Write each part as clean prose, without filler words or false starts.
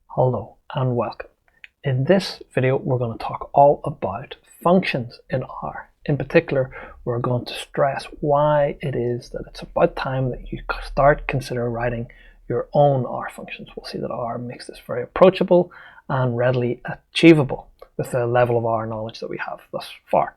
Hello and welcome. In this video we're going to talk all about functions in R. In particular, we're going to stress why it is that it's about time that you start considering writing your own R functions. We'll see that R makes this very approachable and readily achievable with the level of R knowledge that we have thus far.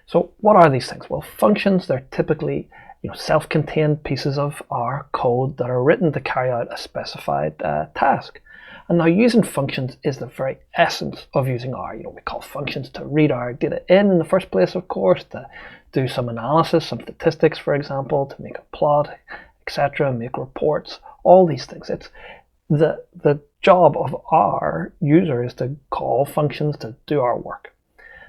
So what are these things? Well, functions, they're typically self-contained pieces of R code that are written to carry out a specified task. And now using functions is the very essence of using R. We call functions to read our data in the first place, of course, to do some analysis, some statistics, for example, to make a plot, etc., make reports, all these things. It's the job of our user is to call functions to do our work.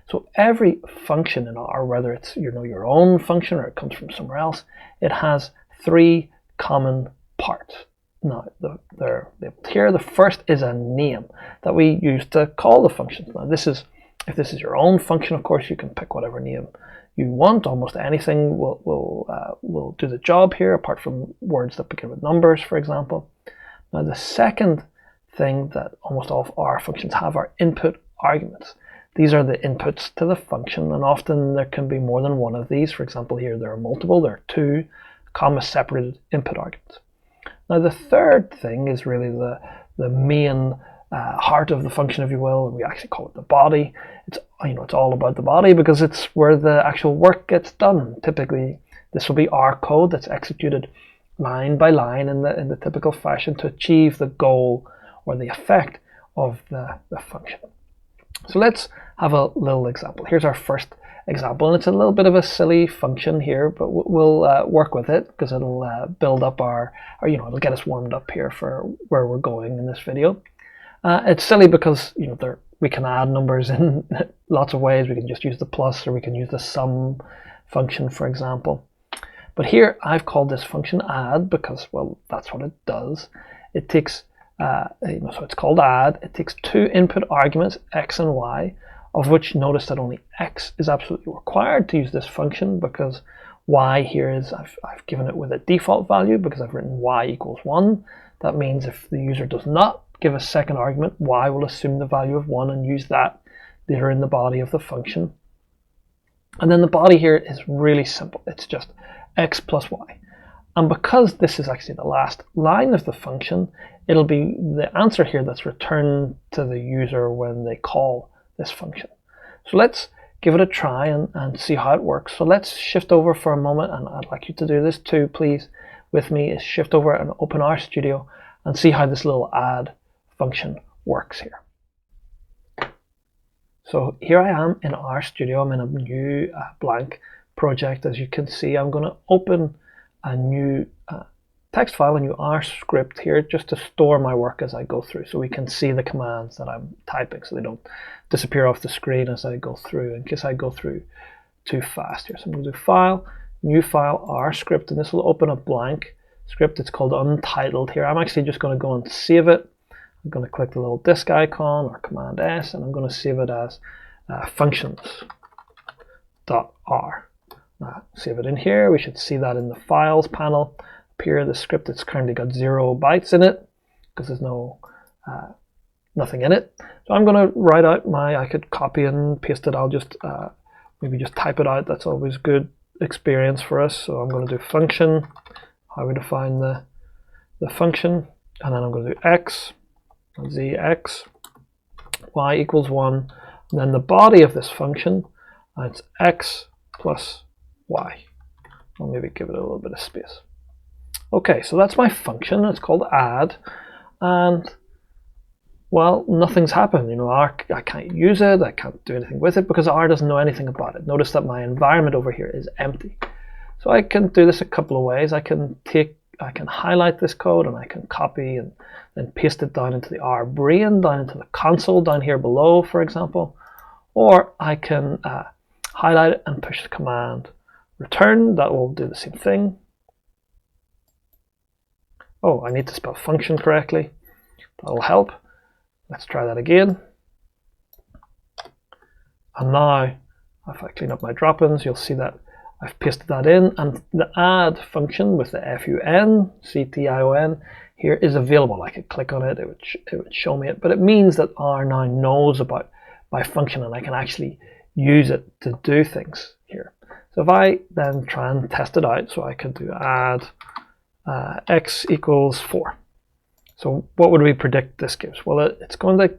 So every function in R, whether it's your own function or it comes from somewhere else, it has three common parts. Now, here the first is a name that we use to call the function. Now, if this is your own function, of course, you can pick whatever name you want. Almost anything will do the job here, apart from words that begin with numbers, for example. Now, the second thing that almost all of R functions have are input arguments. These are the inputs to the function, and often there can be more than one of these. For example, here there are multiple. There are two comma-separated input arguments. Now, the third thing is really the main heart of the function, if you will. We actually call it the body. It's all about the body because it's where the actual work gets done. Typically, this will be R code that's executed line by line in the typical fashion to achieve the goal or the effect of the function. So let's have a little example. Here's our first example, and it's a little bit of a silly function here, but we'll work with it because it'll build up it'll get us warmed up here for where we're going in this video. It's silly because we can add numbers in lots of ways. We can just use the plus, or we can use the sum function, for example. But here I've called this function add because, well, that's what it does. It takes so it's called add. It takes two input arguments, x and y, of which notice that only x is absolutely required to use this function because y here is, I've given it with a default value because I've written y equals 1. That means if the user does not give a second argument, y will assume the value of 1 and use that later in the body of the function. And then the body here is really simple. It's just x plus y. And because this is actually the last line of the function, it'll be the answer here that's returned to the user when they call this function. So let's give it a try and see how it works. So let's shift over for a moment, and I'd like you to do this too, please, with me, is shift over and open RStudio and see how this little add function works here. So here I am in RStudio. I'm in a new blank project. As you can see, I'm going to open a new text file, a new R script here, just to store my work as I go through, so we can see the commands that I'm typing so they don't disappear off the screen as I go through, in case I go through too fast here. So I'm going to do File, New File, R script, and this will open a blank script. It's called Untitled here. I'm actually just going to go and save it. I'm going to click the little disk icon or Command S, and I'm going to save it as functions.r. Save it in here. We should see that in the Files panel. Up here, the script, it's currently got 0 bytes in it because there's nothing in it. So I'm going to write out I could copy and paste it. I'll just maybe just type it out. That's always good experience for us. So I'm going to do function, how we define the function, and then I'm going to do x, z, x, y equals 1, and then the body of this function, it's x plus y. I'll maybe give it a little bit of space. Okay, so that's my function. It's called add, and well, nothing's happened. R, I can't use it. I can't do anything with it because R doesn't know anything about it. Notice that my environment over here is empty. So I can do this a couple of ways. I can highlight this code and I can copy and then paste it down into the R brain, down into the console down here below, for example, or I can highlight it and push the command return. That will do the same thing. Oh, I need to spell function correctly. That'll help. Let's try that again. And now, if I clean up my drop-ins, you'll see that I've pasted that in, and the add function with the function here is available. I could click on it, it would show me it, but it means that R now knows about my function and I can actually use it to do things here. So if I then try and test it out, so I could do add x equals 4. So what would we predict this gives? Well, it's going to,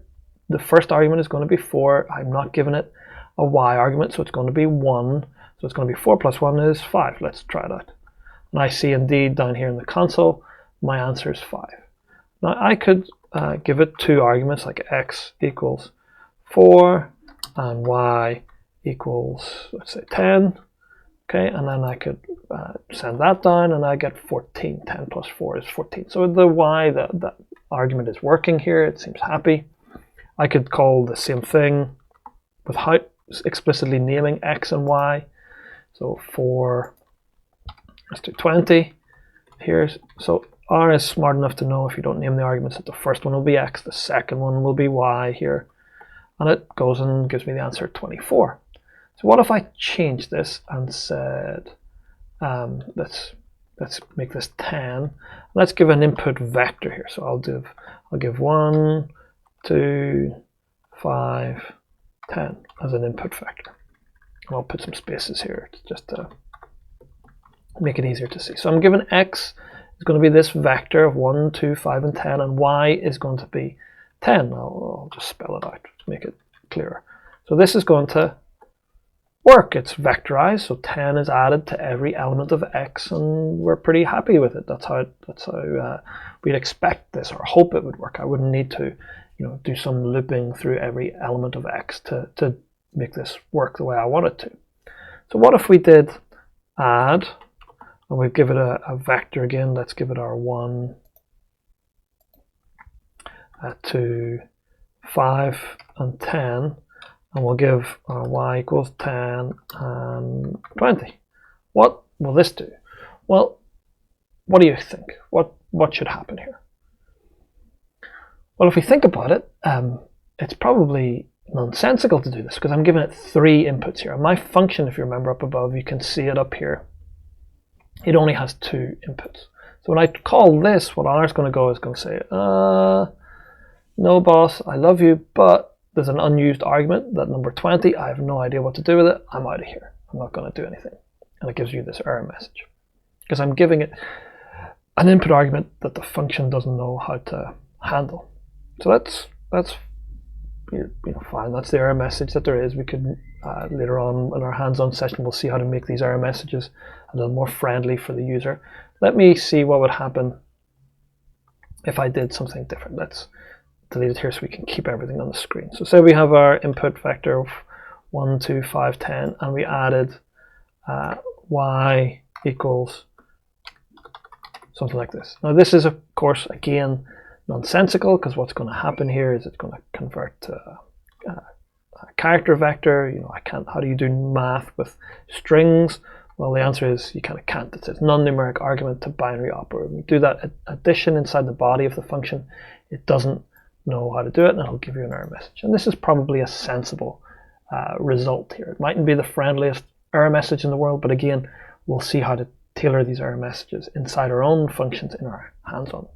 the first argument is going to be 4. I'm not giving it a y argument, so it's going to be 1. So it's going to be 4 plus 1 is 5. Let's try it out. And I see indeed down here in the console, my answer is 5. Now I could give it 2 arguments, like x equals 4 and y equals, let's say, 10. Okay, and then I could send that down and I get 14. 10 plus 4 is 14. So the y, that argument is working here. It seems happy. I could call the same thing without explicitly naming x and y. So 4, let's do 20 here. So R is smart enough to know if you don't name the arguments that the first one will be x, the second one will be y here. And it goes and gives me the answer 24. So what if I change this and said, let's make this 10. Let's give an input vector here. So I'll give 1, 2, 5, 10 as an input vector. And I'll put some spaces here just to make it easier to see. So I'm given x is going to be this vector of 1, 2, 5, and 10, and y is going to be 10. I'll just spell it out to make it clearer. So this is going to work. It's vectorized, so 10 is added to every element of x, and we're pretty happy with it. That's how we'd expect this or hope it would work. I wouldn't need to, do some looping through every element of x to make this work the way I want it to. So what if we did add, and we give it a vector again. Let's give it our 1, 2, 5, and 10. And we'll give our y equals 10 and 20. What will this do? Well, what do you think? What should happen here? Well, if we think about it, it's probably nonsensical to do this because I'm giving it 3 inputs here. And my function, if you remember up above, you can see it up here. It only has 2 inputs. So when I call this, what R is going to go is going to say, no boss, I love you, but there's an unused argument, that number 20. I have no idea what to do with it. I'm out of here. I'm not going to do anything. And it gives you this error message because I'm giving it an input argument that the function doesn't know how to handle. So that's fine. That's the error message that there is. We could later on in our hands-on session, we'll see how to make these error messages a little more friendly for the user. Let me see what would happen if I did something different. Let's delete it here so we can keep everything on the screen. So say we have our input vector of 1, 2, 5, 10, and we added y equals something like this. Now this is, of course, again, nonsensical because what's going to happen here is it's going to convert to a character vector. How do you do math with strings? Well, the answer is you kind of can't. It says non-numeric argument to binary operator. When we do that addition inside the body of the function, it doesn't know how to do it, and it'll give you an error message. And this is probably a sensible result here. It mightn't be the friendliest error message in the world, but again, we'll see how to tailor these error messages inside our own functions in our hands-on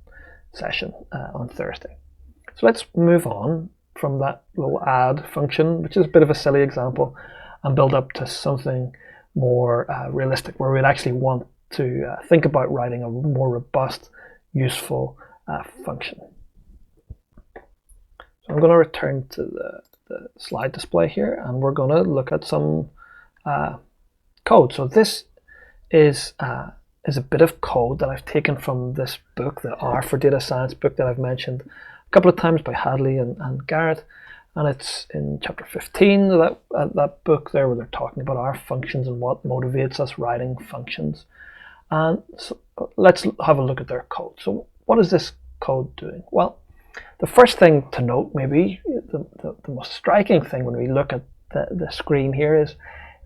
session on Thursday. So let's move on from that little add function, which is a bit of a silly example, and build up to something more realistic, where we'd actually want to think about writing a more robust, useful function. So I'm going to return to the slide display here, and we're going to look at some code. So this is a bit of code that I've taken from this book, the R for Data Science book that I've mentioned a couple of times by Hadley and Garrett. And it's in chapter 15 of that book there, where they're talking about our functions and what motivates us writing functions. And so let's have a look at their code. So what is this code doing? Well, the first thing to note, maybe the most striking thing when we look at the screen here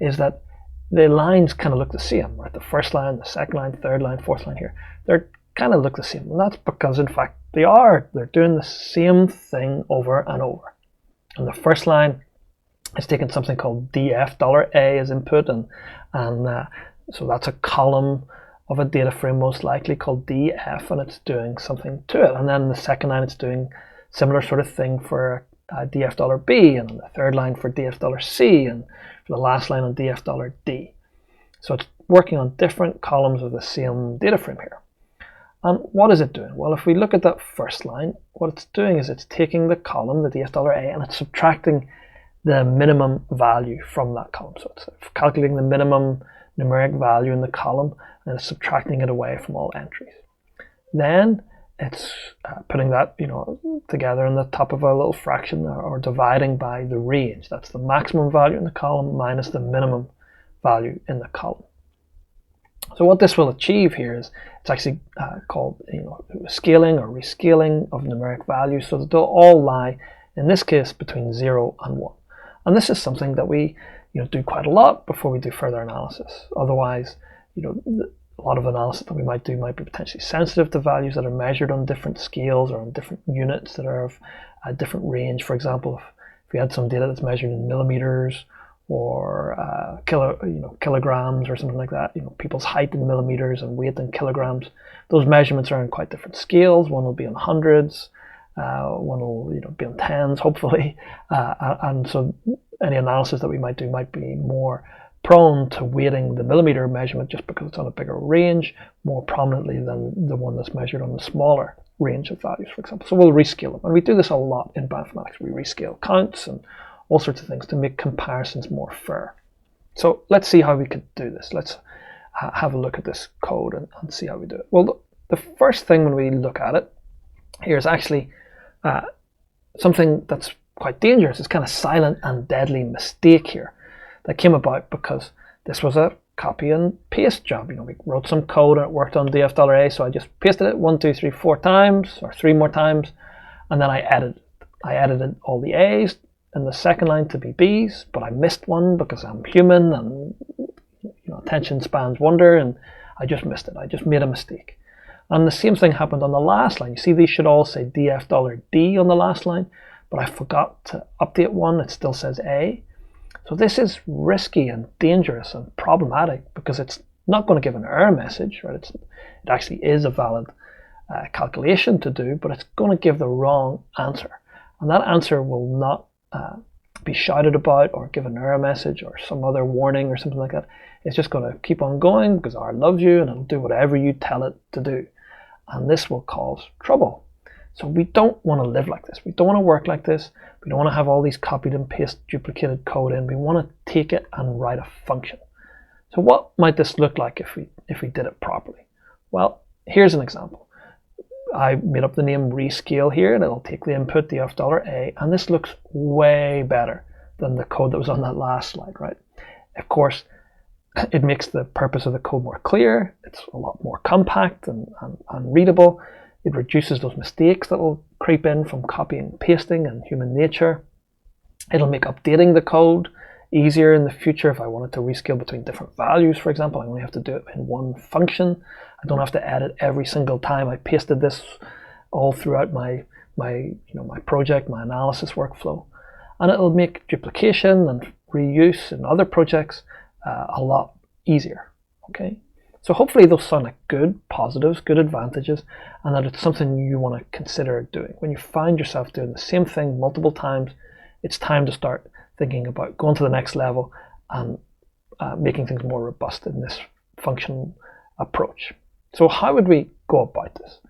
is that the lines kind of look the same, right? The first line, the second line, third line, fourth line here, they're kind of look the same. And that's because, in fact, they're doing the same thing over and over. And the first line is taking something called $A as input, and so that's a column of a data frame, most likely called df, and it's doing something to it. And then the second line, it's doing similar sort of thing for $df$b, and on the third line for $df$c, and for the last line on $df$d. So it's working on different columns of the same data frame here. And what is it doing? Well, if we look at that first line, what it's doing is it's taking the column, the $df$a, and it's subtracting the minimum value from that column. So it's calculating the minimum numeric value in the column, and it's subtracting it away from all entries. Then it's putting that together in the top of a little fraction, or dividing by the range. That's the maximum value in the column minus the minimum value in the column. So what this will achieve here is it's actually called scaling or rescaling of numeric values, so that they'll all lie, in this case, between 0 and 1. And this is something that we do quite a lot before we do further analysis. Otherwise, a lot of analysis that we might do might be potentially sensitive to values that are measured on different scales or on different units that are of a different range. For example, if we had some data that's measured in millimeters or kilograms or something like that, people's height in millimeters and weight in kilograms, those measurements are in quite different scales. One will be in hundreds, one will be in tens, hopefully, and so any analysis that we might do might be more prone to weighting the millimeter measurement just because it's on a bigger range more prominently than the one that's measured on the smaller range of values, for example. So we'll rescale them, and we do this a lot in bioinformatics. We rescale counts and all sorts of things to make comparisons more fair. So let's see how we could do this. Let's have a look at this code and see how we do it. Well, the first thing when we look at it here is actually something that's quite dangerous. It's kind of silent and deadly mistake here that came about because this was a copy and paste job. We wrote some code and it worked on $df$a, so I just pasted it 1, 2, 3, 4 times, or 3 more times, and then I edited all the A's in the second line to be B's, but I missed one because I'm human and attention spans wander, and I just missed it. I just made a mistake. And the same thing happened on the last line. You see, these should all say $df$d on the last line, but I forgot to update one. It still says A. So this is risky and dangerous and problematic because it's not going to give an error message, right? It actually is a valid calculation to do, but it's going to give the wrong answer. And that answer will not be shouted about or give an error message or some other warning or something like that. It's just going to keep on going because R loves you and it'll do whatever you tell it to do. And this will cause trouble. So we don't want to live like this. We don't want to work like this. We don't want to have all these copied and paste duplicated code in. We want to take it and write a function. So what might this look like if we did it properly? Well, here's an example. I made up the name Rescale here, and it'll take the input $df$a, and this looks way better than the code that was on that last slide, right? Of course, it makes the purpose of the code more clear. It's a lot more compact and readable. It reduces those mistakes that will creep in from copying and pasting and human nature. It'll make updating the code easier in the future. If I wanted to rescale between different values, for example, I only have to do it in one function. I don't have to edit every single time I pasted this all throughout my project, my analysis workflow. And it'll make duplication and reuse in other projects a lot easier. Okay, so hopefully those sound like good positives, good advantages, and that it's something you want to consider doing. When you find yourself doing the same thing multiple times, it's time to start thinking about going to the next level and making things more robust in this functional approach. So how would we go about this?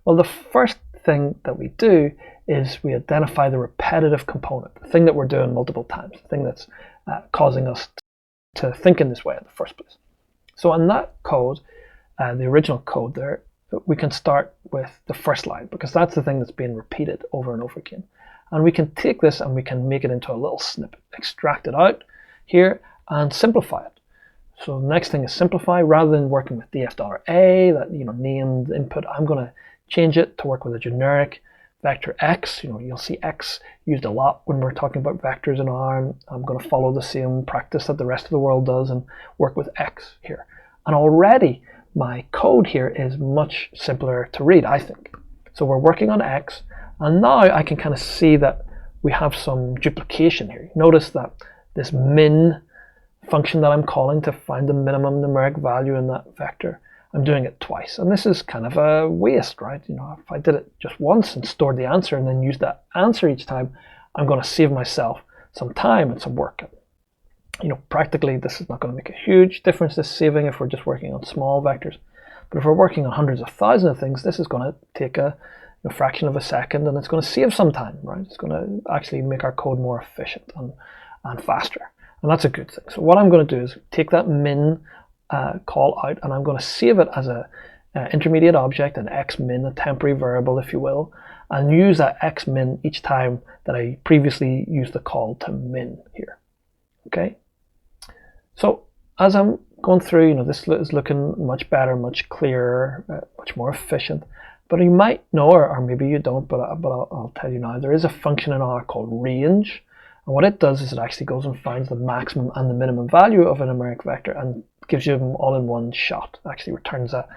Well, the first thing that we do is we identify the repetitive component, the thing that we're doing multiple times, the thing that's causing us to think in this way in the first place. So in that code, the original code there, we can start with the first line because that's the thing that's being repeated over and over again. And we can take this and we can make it into a little snippet, extract it out here and simplify it. So the next thing is simplify. Rather than working with $df$a, that named input, I'm going to change it to work with a generic vector x. You'll see x used a lot when we're talking about vectors in R. And I'm going to follow the same practice that the rest of the world does and work with x here. And already my code here is much simpler to read, I think. So we're working on x, and now I can kind of see that we have some duplication here. Notice that this min function that I'm calling to find the minimum numeric value in that vector I'm doing it twice. And this is kind of a waste, right? You know, if I did it just once and stored the answer and then used that answer each time, I'm going to save myself some time and some work. You know, practically this is not going to make a huge difference, this saving, if we're just working on small vectors. But if we're working on hundreds of thousands of things, this is going to take a fraction of a second, and it's going to save some time, right? It's going to actually make our code more efficient and faster. And that's a good thing. So what I'm going to do is take that min call out, and I'm going to save it as a intermediate object, an xmin, a temporary variable, if you will, and use that xmin each time that I previously used the call to min here. Okay. So as I'm going through, you know, this is looking much better, much clearer, much more efficient. But you might know, or maybe you don't, but I'll tell you now, there is a function in R called range. And what it does is it actually goes and finds the maximum and the minimum value of a numeric vector and gives you them all in one shot. It actually returns a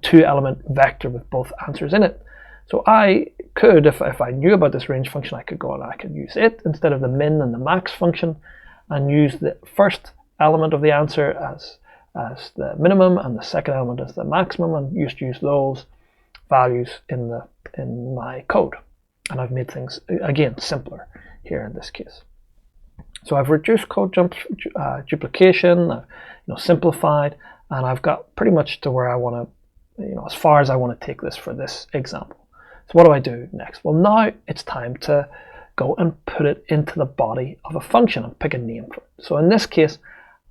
two-element vector with both answers in it. So I could, if I knew about this range function, I could go and I could use it instead of the min and the max function, and use the first element of the answer as the minimum and the second element as the maximum, and just use those values in my code. And I've made things, again, simpler here in this case. So I've reduced code duplication, I've simplified, and I've got pretty much to where I want to, as far as I want to take this for this example. So what do I do next? Well, now it's time to go and put it into the body of a function and pick a name for it. So in this case,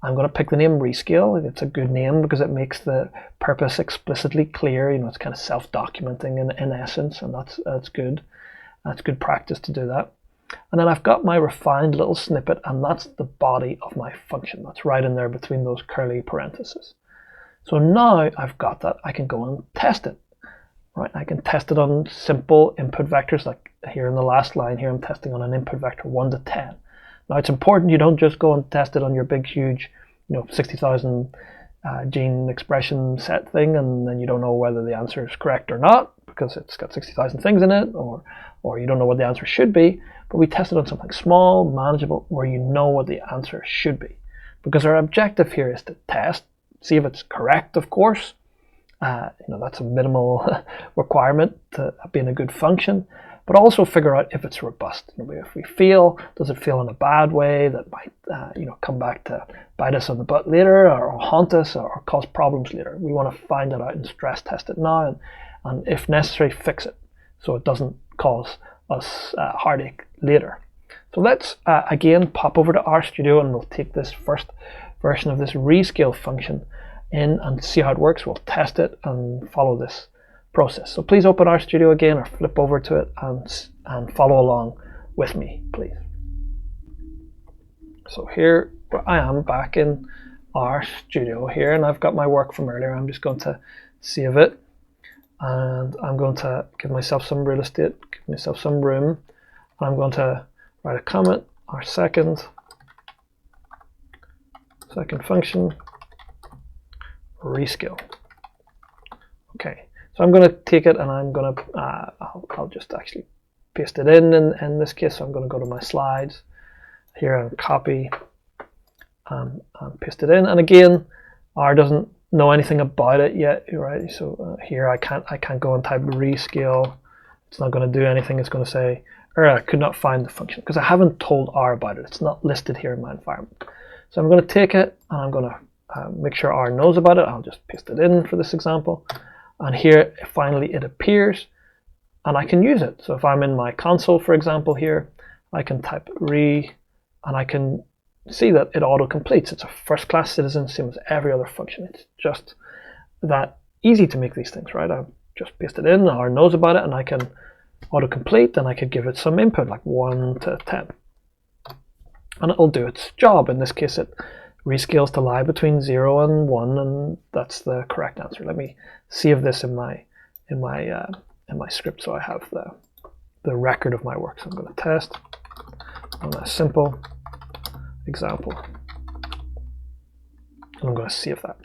I'm going to pick the name Rescale. It's a good name because it makes the purpose explicitly clear. It's kind of self-documenting in essence, and that's good. That's good practice to do that. And then I've got my refined little snippet, and that's the body of my function. That's right in there between those curly parentheses. So now I've got that, I can go and test it. Right? I can test it on simple input vectors, like here in the last line here, I'm testing on an input vector 1 to 10. Now it's important you don't just go and test it on your big, huge, 60,000 gene expression set thing, and then you don't know whether the answer is correct or not because it's got 60,000 things in it, or you don't know what the answer should be. But we test it on something small, manageable, where you know what the answer should be. Because our objective here is to test, see if it's correct, of course. That's a minimal requirement to being a good function, but also figure out if it's robust. If we fail, does it fail in a bad way that might come back to bite us on the butt later, or haunt us, or cause problems later? We want to find it out and stress test it now, and if necessary, fix it so it doesn't cause us heartache later. So let's again pop over to RStudio, and we'll take this first version of this Rescale function in and see how it works. We'll test it and follow this process. So please open RStudio again, or flip over to it and follow along with me, please. So here I am back in RStudio here, and I've got my work from earlier. I'm just going to save it, and I'm going to give myself some real estate, give myself some room, and I'm going to write a comment, our second function, Rescale. Okay, so I'm going to take it, and I'm going to I'll just actually paste it in this case. So I'm going to go to my slides here and copy and paste it in. And again, R doesn't know anything about it yet, right? So here I can't go and type Rescale. It's not going to do anything. It's going to say I could not find the function because I haven't told R about it. It's not listed here in my environment. So I'm going to take it, and I'm going to make sure R knows about it. I'll just paste it in for this example. And here, finally, it appears, and I can use it. So if I'm in my console, for example, here, I can type and I can see that it auto-completes. It's a first-class citizen, same as every other function. It's just that easy to make these things, right? I just paste it in, R knows about it, and I can auto-complete, and I could give it some input, like 1 to 10. And it'll do its job. In this case, it rescales to lie between 0 and 1, and that's the correct answer. Let me save this in my script so I have the record of my work. So I'm going to test on a simple example, and I'm going to save that.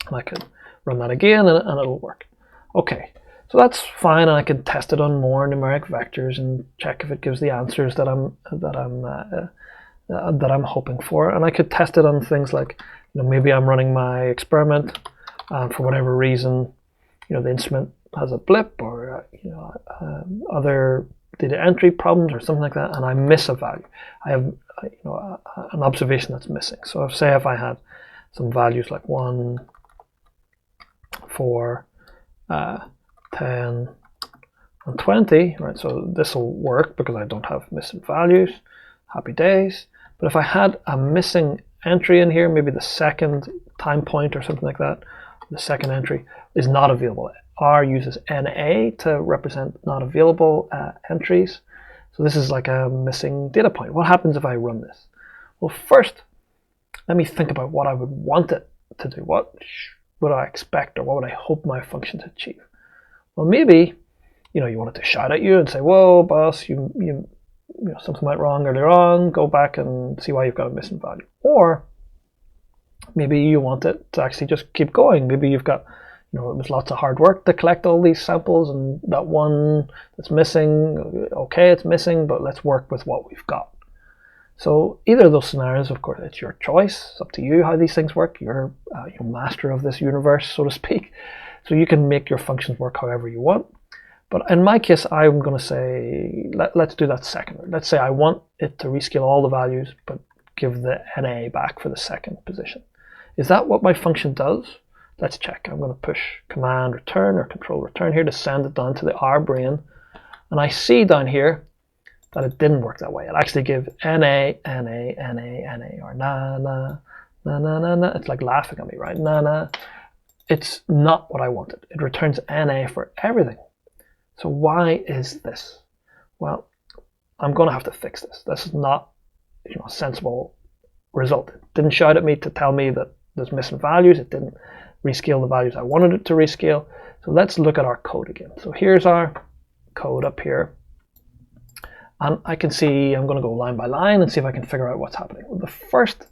And I can run that again, and it'll work. Okay, so that's fine, and I can test it on more numeric vectors and check if it gives the answers that I'm hoping for. And I could test it on things like, maybe I'm running my experiment and for whatever reason, the instrument has a blip, or other data entry problems or something like that, and I miss a value. I have an observation that's missing. So say if I had some values like 1, 4, 10, and 20, right? So this will work because I don't have missing values. Happy days. But if I had a missing entry in here, maybe the second time point or something like that, the second entry is not available. R uses NA to represent not available entries. So this is like a missing data point. What happens if I run this? Well, first, let me think about what I would want it to do. What would I expect, or what would I hope my function to achieve? Well, maybe you want it to shout at you and say, "Whoa, boss, you something went wrong earlier on. Go back and see why you've got a missing value." Or maybe you want it to actually just keep going. Maybe you've got, it was lots of hard work to collect all these samples, and that one that's missing, okay, it's missing, but let's work with what we've got. So either of those scenarios, of course, it's your choice. It's up to you how these things work. You're master of this universe, so to speak. So you can make your functions work however you want. But in my case, I'm going to say, let's do that second. Let's say I want it to rescale all the values, but give the NA back for the second position. Is that what my function does? Let's check. I'm going to push command return or control return here to send it down to the R brain. And I see down here that it didn't work that way. It actually gave NA, NA, NA, NA, or na, na, na, na, na, na. It's like laughing at me, right? Na, na. It's not what I wanted. It returns NA for everything. So why is this? Well, I'm going to have to fix this. This is not a sensible result. It didn't shout at me to tell me that there's missing values. It didn't rescale the values I wanted it to rescale. So let's look at our code again. So here's our code up here. And I can see, I'm going to go line by line and see if I can figure out what's happening. Well, the first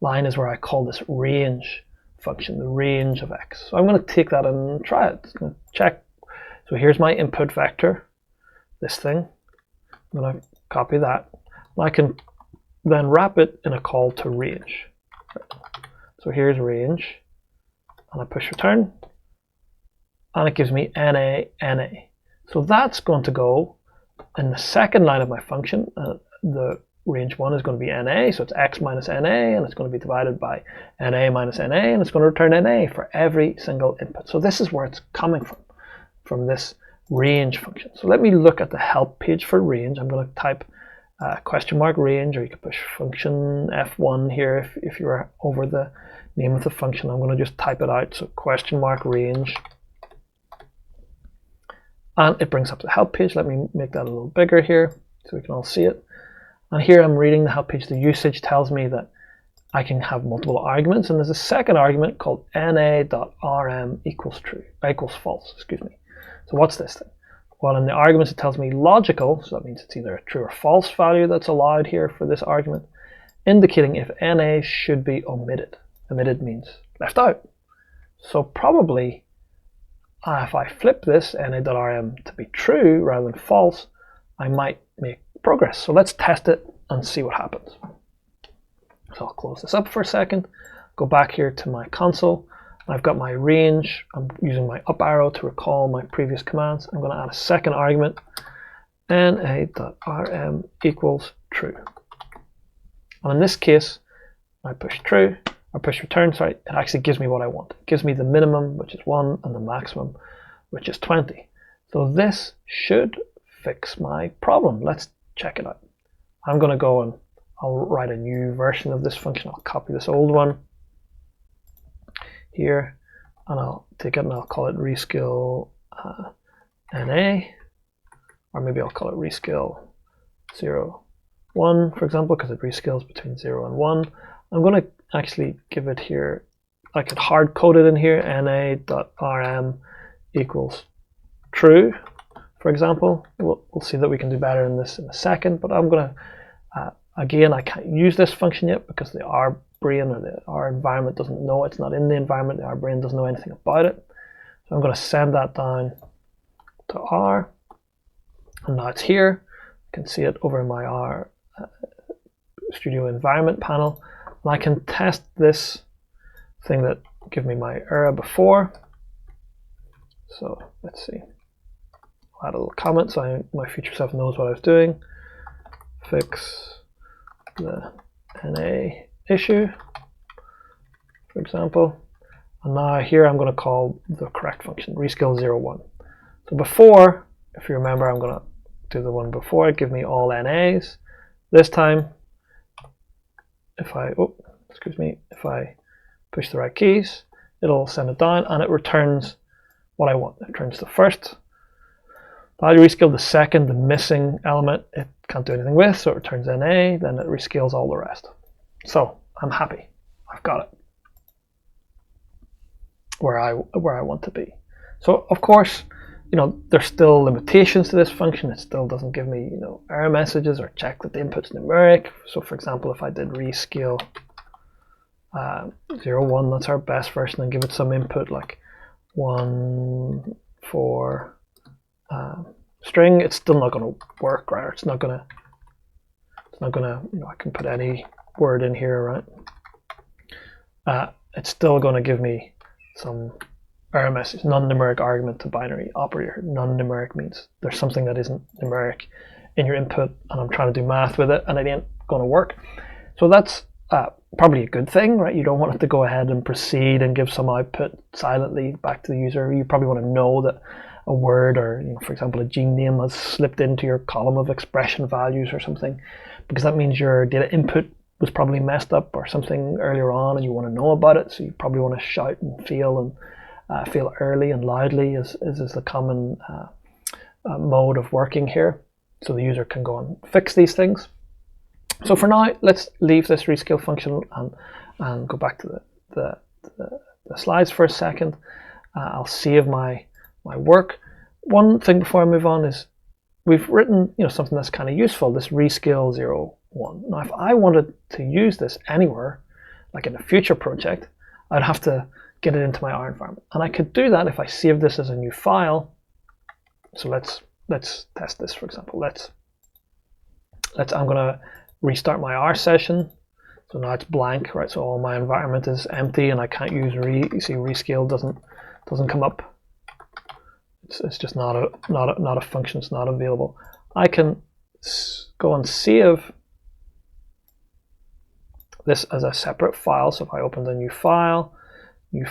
line is where I call this range function, the range of x. So I'm going to take that and try it. It's going to check. So here's my input vector, this thing. I'm going to copy that. And I can then wrap it in a call to range. So here's range, and I push return, and it gives me NA, NA. So that's going to go in the second line of my function. The range 1 is going to be NA, so it's x minus NA, and it's going to be divided by NA minus NA, and it's going to return NA for every single input. So this is where it's coming from this range function. So let me look at the help page for range. I'm going to type question mark range, or you can push function F1 here if you're over the name of the function. I'm going to just type it out. So question mark range. And it brings up the help page. Let me make that a little bigger here so we can all see it. And here I'm reading the help page. The usage tells me that I can have multiple arguments, and there's a second argument called na.rm equals false, excuse me. So what's this thing? Well, in the arguments it tells me logical, so that means it's either a true or false value that's allowed here for this argument, indicating if na should be omitted. Omitted means left out. So probably if I flip this na.rm to be true rather than false, I might make progress. So let's test it and see what happens. So I'll close this up for a second, go back here to my console. I've got my range. I'm using my up arrow to recall my previous commands. I'm going to add a second argument, na.rm equals true. And in this case, I push true, or push return, sorry, it actually gives me what I want. It gives me the minimum, which is 1, and the maximum, which is 20. So this should fix my problem. Let's check it out. I'm going to go and I'll write a new version of this function. I'll copy this old one here, and I'll take it and I'll call it rescale NA, or maybe I'll call it rescale 0, 1, for example, because it rescales between 0 and 1. I'm going to actually give it here, I could hard code it in here, na.rm equals true, for example. We'll see that we can do better in this in a second, but I'm going to, again, I can't use this function yet because the R brain or our environment doesn't know, it's not in the environment, our brain doesn't know anything about it. So I'm going to send that down to R, and now it's here. You can see it over in my R Studio environment panel, and I can test this thing that give me my error before. So let's see. I'll add a little comment so my future self knows what I was doing. Fix the NA issue, for example. And now here I'm going to call the correct function, rescale 01. So before, if you remember, I'm going to do the one before it, give me all NAs. This time, if I push the right keys, it'll send it down and it returns what I want. It returns the first value rescale, the second, the missing element, it can't do anything with, so it returns NA, then it rescales all the rest. So I'm happy. I've got it where I want to be. So of course, there's still limitations to this function. It still doesn't give me, error messages or check that the input's numeric. So for example, if I did rescale 01, that's our best version, and give it some input like 1 for string, it's still not going to work, right? It's not going to, I can put any word in here, right? It's still going to give me some error message, non-numeric argument to binary operator. Non-numeric means there's something that isn't numeric in your input and I'm trying to do math with it and it ain't going to work. So that's probably a good thing, right? You don't want it to go ahead and proceed and give some output silently back to the user. You probably want to know that a word or, for example, a gene name has slipped into your column of expression values or something, because that means your data input was probably messed up or something earlier on and you want to know about it. So you probably want to shout and feel early and loudly is the common mode of working here. So the user can go and fix these things. So for now, let's leave this rescale function and go back to the slides for a second. I'll save my work. One thing before I move on is we've written something that's kind of useful, this rescale 01. Now if I wanted to use this anywhere, like in a future project, I'd have to get it into my R environment. And I could do that if I save this as a new file. So let's test this, for example. I'm gonna restart my R session. So now it's blank, right? So all my environment is empty and I can't use you see rescale doesn't come up. It's just not a function, it's not available. I can go and save this as a separate file. So if I opened a new file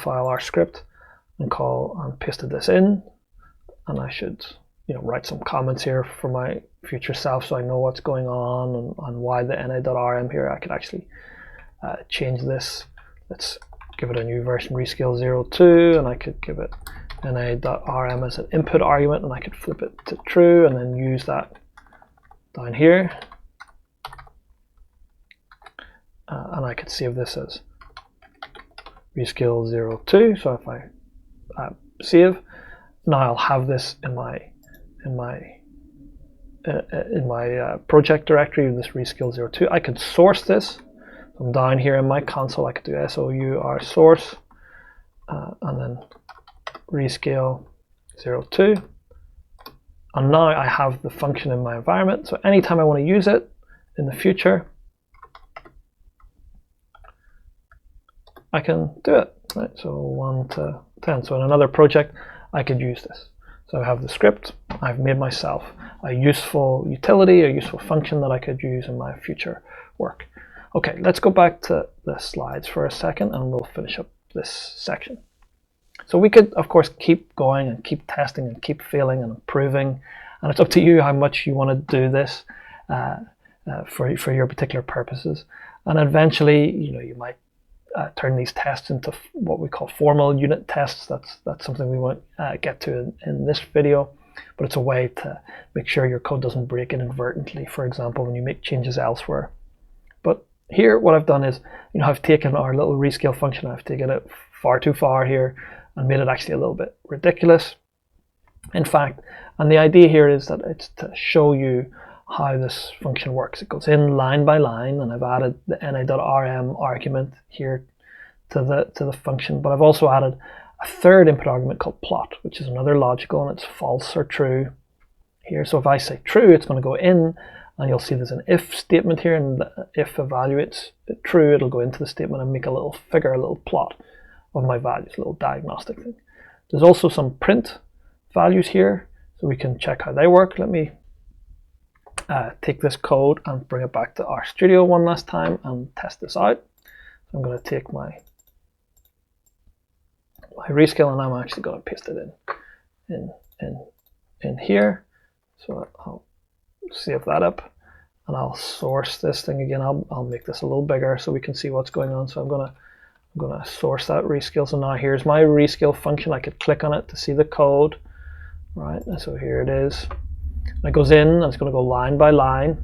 R script and pasted this in, and I should write some comments here for my future self so I know what's going on and why the na.rm here. I could actually change this. Let's give it a new version, rescale 02, and I could give it na.rm as an input argument, and I could flip it to true and then use that down here. And I could save this as rescale 02. So if I save, now I'll have this in my project directory, this rescale 02. I could source this. I'm down here in my console. I could do sour source and then rescale 02. And now I have the function in my environment. So anytime I want to use it in the future, I can do it, right? So 1 to 10. So in another project, I could use this. So I have the script. I've made myself a useful utility, a useful function that I could use in my future work. Okay, let's go back to the slides for a second and we'll finish up this section. So we could, of course, keep going and keep testing and keep failing and improving. And it's up to you how much you want to do this for your particular purposes. And eventually, you might turn these tests into what we call formal unit tests. That's something we won't get to in this video, but it's a way to make sure your code doesn't break inadvertently, for example, when you make changes elsewhere. But here what I've done is, I've taken our little rescale function, I've taken it far too far here and made it actually a little bit ridiculous, in fact. And the idea here is that it's to show you how this function works. It goes in line by line, and I've added the na.rm argument here to the function, but I've also added a third input argument called plot, which is another logical, and it's false or true here. So if I say true, it's going to go in, and you'll see there's an if statement here, and if evaluates true, it'll go into the statement and make a little figure, a little plot of my values, a little diagnostic thing. There's also some print values here, so we can check how they work. Let me take this code and bring it back to RStudio one last time and test this out. So I'm going to take my Rescale, and I'm actually going to paste it in here. So I'll save that up, and I'll source this thing again. I'll make this a little bigger so we can see what's going on. So I'm gonna source that Rescale. So now here's my Rescale function. I could click on it to see the code, right? And so here it is. And it goes in, and it's going to go line by line.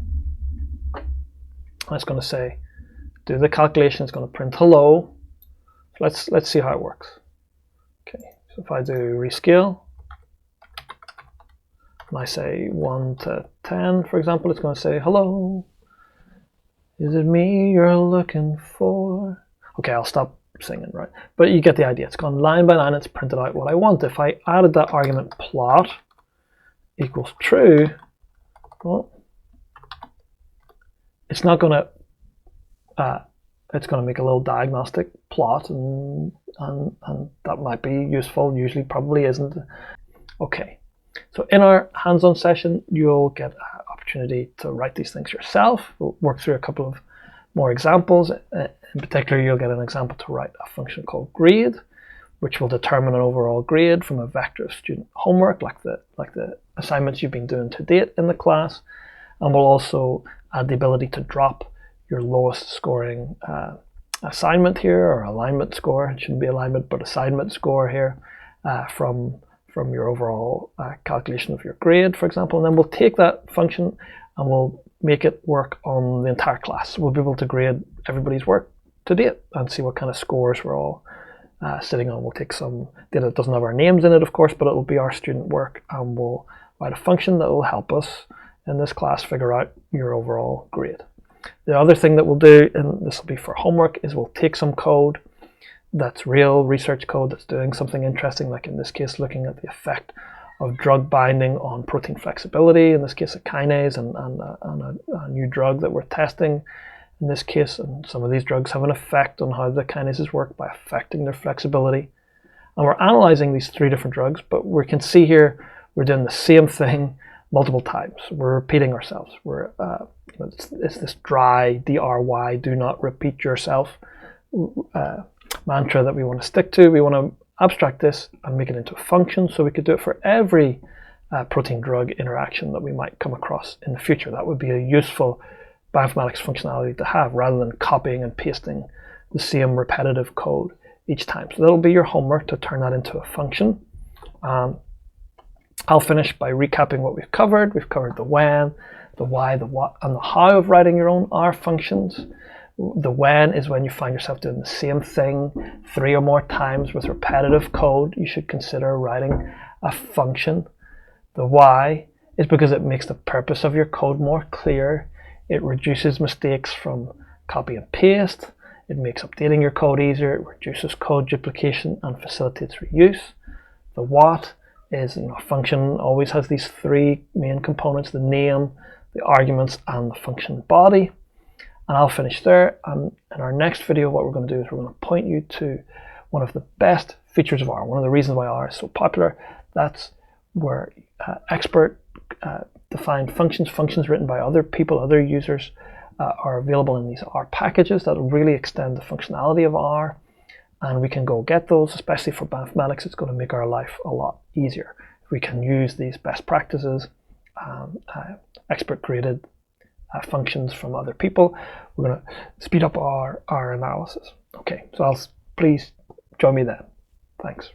And it's going to say, do the calculation. It's going to print hello. So let's see how it works. Okay, so if I do Rescale, and I say 1 to 10, for example, it's going to say, hello, is it me you're looking for? Okay, I'll stop singing, right? But you get the idea. It's gone line by line, it's printed out what I want. If I added that argument plot equals true, well, it's not going to, it's going to make a little diagnostic plot, and that might be useful, usually probably isn't. Okay. So in our hands-on session, you'll get an opportunity to write these things yourself. We'll work through a couple of more examples. In particular, you'll get an example to write a function called grade, which will determine an overall grade from a vector of student homework, like the assignments you've been doing to date in the class. And we'll also add the ability to drop your lowest scoring assignment here, or alignment score. It shouldn't be alignment, but assignment score here from your overall calculation of your grade, for example. And then we'll take that function and we'll make it work on the entire class. We'll be able to grade everybody's work to date and see what kind of scores we're all sitting on. We'll take some data that doesn't have our names in it, of course, but it'll be our student work, and we'll write a function that will help us in this class figure out your overall grade. The other thing that we'll do, and this will be for homework, is we'll take some code that's real research code that's doing something interesting, like in this case looking at the effect of drug binding on protein flexibility, in this case a kinase, and a new drug that we're testing in this case. And some of these drugs have an effect on how the kinases work by affecting their flexibility. And we're analyzing these 3 different drugs, but we can see here we're doing the same thing multiple times. We're repeating ourselves. It's this dry, DRY, do not repeat yourself mantra that we want to stick to. We want to abstract this and make it into a function, so we could do it for every protein drug interaction that we might come across in the future. That would be a useful bioinformatics functionality to have, rather than copying and pasting the same repetitive code each time. So that'll be your homework, to turn that into a function. I'll finish by recapping what we've covered. We've covered the when, the why, the what, and the how of writing your own R functions. The when is when you find yourself doing the same thing 3 or more times with repetitive code. You should consider writing a function. The why is because it makes the purpose of your code more clear. It reduces mistakes from copy and paste. It makes updating your code easier. It reduces code duplication and facilitates reuse. The what is, a function always has these 3 main components: the name, the arguments, and the function body. And I'll finish there. And in our next video, what we're going to do is we're going to point you to one of the best features of R. One of the reasons why R is so popular. That's where expert defined functions written by other people, other users, are available in these R packages that will really extend the functionality of R. And we can go get those, especially for bioinformatics. It's going to make our life a lot easier if we can use these best practices, expert created functions from other people. We're going to speed up our analysis. Okay, so please join me then. Thanks.